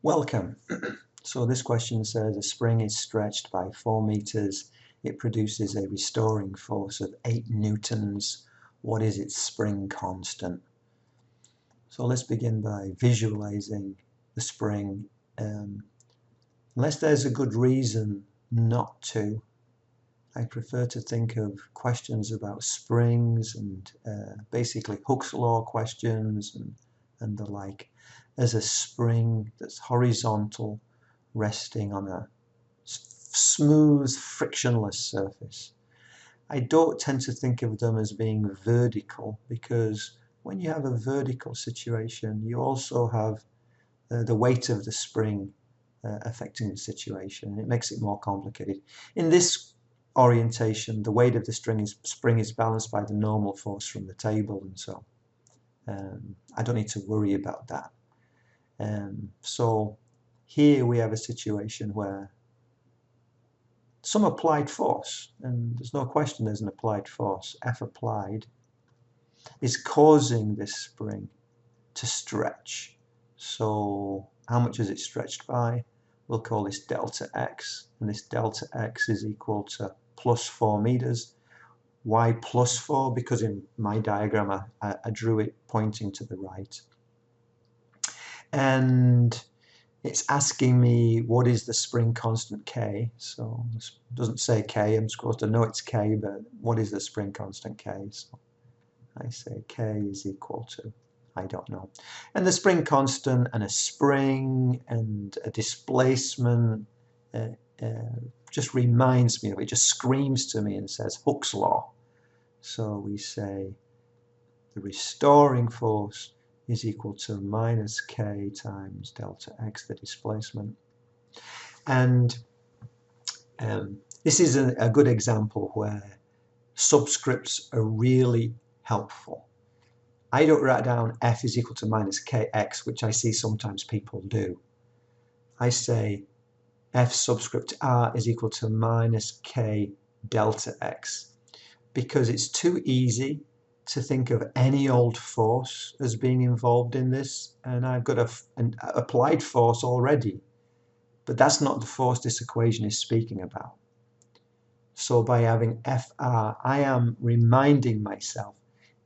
Welcome. So this question says a spring is stretched by 4 meters. It produces a restoring force of 8 newtons. What is its spring constant? So let's begin by visualizing the spring. Unless there's a good reason not to, I prefer to think of questions about springs and basically Hooke's law questions and the like as a spring that's horizontal, resting on a smooth, frictionless surface. I don't tend to think of them as being vertical because when you have a vertical situation, you also have the weight of the spring affecting the situation. It makes it more complicated. In this orientation, the weight of the spring is balanced by the normal force from the table, and so I don't need to worry about that. So here we have a situation where some applied force, and there's no question there's an applied force, F applied, is causing this spring to stretch. So how much is it stretched by? We'll call this delta x, and this delta x is equal to plus 4 meters. Why plus 4? Because in my diagram I drew it pointing to the right. And it's asking me what is the spring constant K. So it doesn't say K, I'm supposed to know it's K, but what is the spring constant K? So I say K is equal to, I don't know. And the spring constant and a spring and a displacement just reminds me of it, just screams to me and says Hooke's law. So we say the restoring force is equal to minus K times delta X, the displacement. And this is a good example where subscripts are really helpful. I don't write down F is equal to minus Kx, which I see sometimes people do. I say F subscript R is equal to minus K delta X, because it's too easy to think of any old force as being involved in this, and I've got an applied force already, but that's not the force this equation is speaking about. So by having FR, I am reminding myself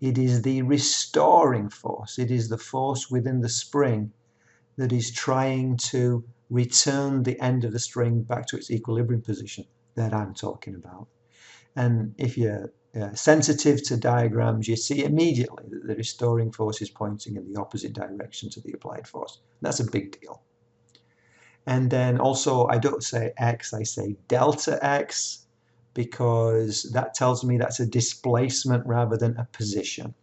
it is the restoring force, it is the force within the spring that is trying to return the end of the string back to its equilibrium position that I'm talking about. And if you're sensitive to diagrams, you see immediately that the restoring force is pointing in the opposite direction to the applied force. That's a big deal. And then also, I don't say X, I say delta X, because that tells me that's a displacement rather than a position.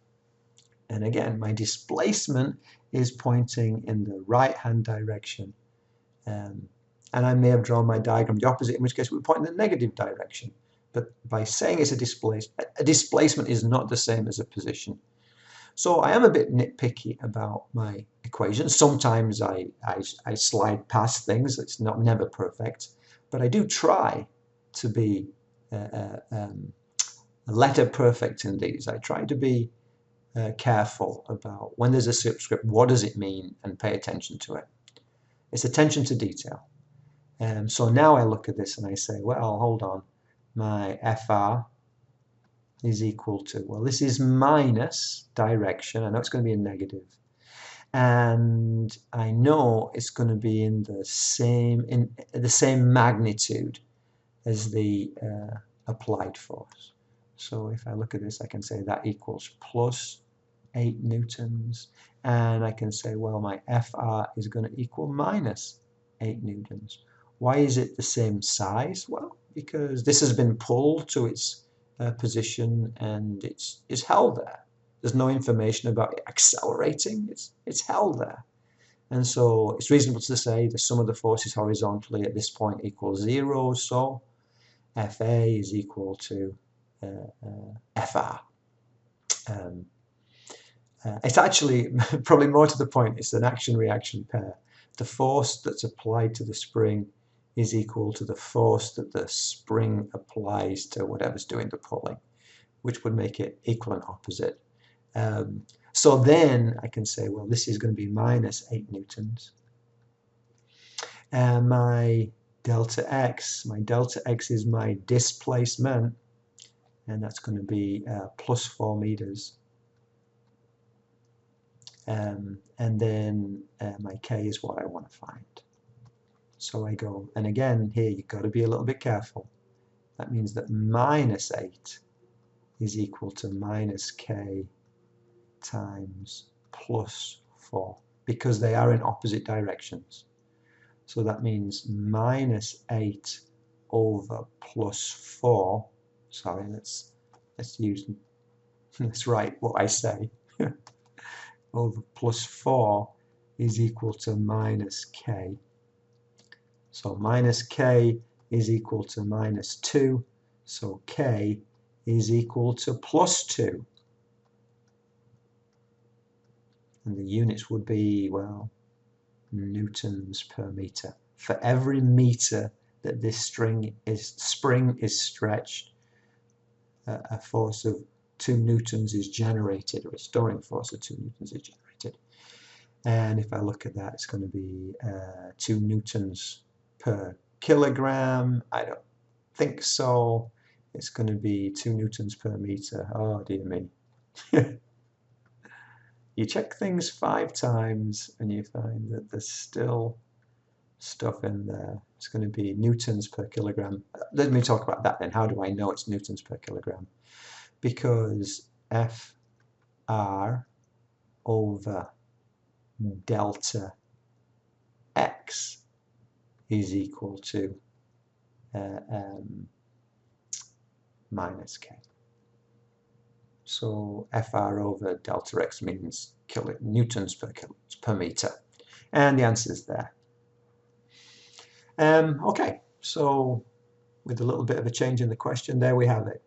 And again, my displacement is pointing in the right-hand direction. And I may have drawn my diagram the opposite, in which case we point in the negative direction. But by saying it's a displacement is not the same as a position. So I am a bit nitpicky about my equations. Sometimes I slide past things. It's never perfect. But I do try to be letter perfect in these. I try to be careful about when there's a subscript, what does it mean, and pay attention to it. It's attention to detail. So now I look at this and I say, well, hold on. My FR is equal to, well, this is minus direction. I know it's going to be a negative. And I know it's going to be in the same magnitude as the applied force. So if I look at this, I can say that equals plus 8 newtons. And I can say, well, my FR is going to equal minus 8 newtons. Why is it the same size? Well, because this has been pulled to its position and it's held there. There's no information about it accelerating. It's held there. And so it's reasonable to say the sum of the forces horizontally at this point equals 0. So FA is equal to FR. It's actually probably more to the point, it's an action-reaction pair. The force that's applied to the spring is equal to the force that the spring applies to whatever's doing the pulling, which would make it equal and opposite. So then I can say, well, this is going to be minus 8 newtons. my delta x is my displacement, and that's going to be plus 4 meters. And then my k is what I want to find. So I go, and again here you've got to be a little bit careful. That means that minus 8 is equal to minus k times plus 4, because they are in opposite directions. So that means minus 8 over plus 4. Sorry, let's write what I say. Over plus 4 is equal to minus k. So minus k is equal to minus 2. So k is equal to plus 2. And the units would be, well, newtons per meter. For every meter that this spring is stretched, a force of 2 newtons is generated, or a restoring force of 2 newtons is generated. And if I look at that, it's going to be 2 newtons per kilogram. I don't think so. It's going to be 2 newtons per meter. Oh dear me. You check things 5 times and you find that there's still stuff in there. It's going to be newtons per kilogram. Let me talk about that then. How do I know it's newtons per kilogram? Because Fr over delta x is equal to minus k. So Fr over delta x means newtons per meter. And the answer is there. Okay, so with a little bit of a change in the question, there we have it.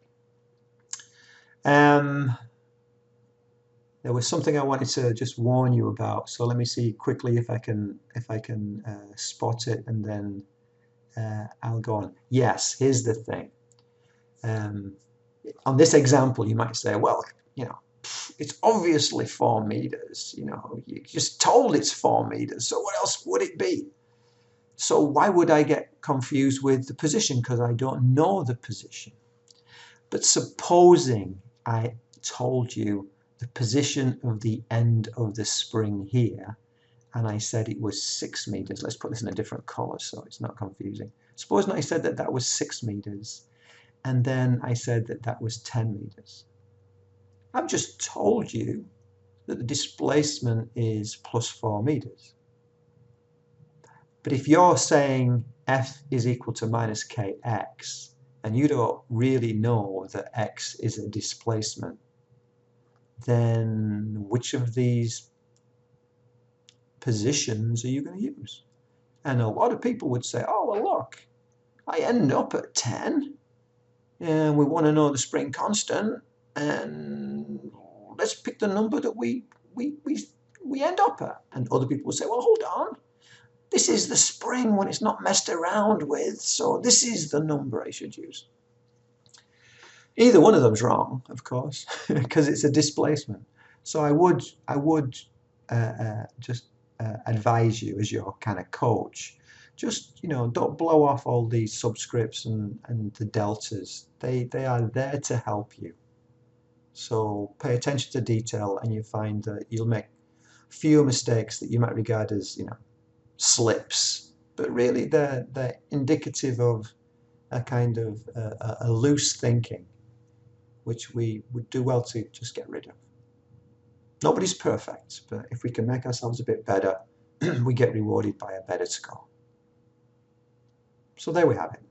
There was something I wanted to just warn you about, so let me see quickly if I can spot it, and then I'll go on. Yes, here's the thing. On this example, you might say, well, it's obviously 4 meters. You just told it's 4 meters, so what else would it be? So why would I get confused with the position? Because I don't know the position. But supposing I told you the position of the end of the spring here, and I said it was 6 meters. Let's put this in a different color so it's not confusing. Supposing I said that that was 6 meters, and then I said that that was 10 meters. I've just told you that the displacement is plus 4 meters. But if you're saying F is equal to minus kx, and you don't really know that x is a displacement, then which of these positions are you going to use? And a lot of people would say, oh, well, look, I end up at 10, and we want to know the spring constant, and let's pick the number that we end up at. And other people would say, well, hold on. This is the spring when it's not messed around with, so this is the number I should use. Either one of them's wrong, of course, because it's a displacement. So I would just advise you as your kind of coach, just don't blow off all these subscripts and the deltas. They are there to help you. So pay attention to detail, and you find that you'll make fewer mistakes that you might regard as slips, but really they're indicative of a kind of a loose thinking, which we would do well to just get rid of. Nobody's perfect, but if we can make ourselves a bit better, we get rewarded by a better score. So there we have it.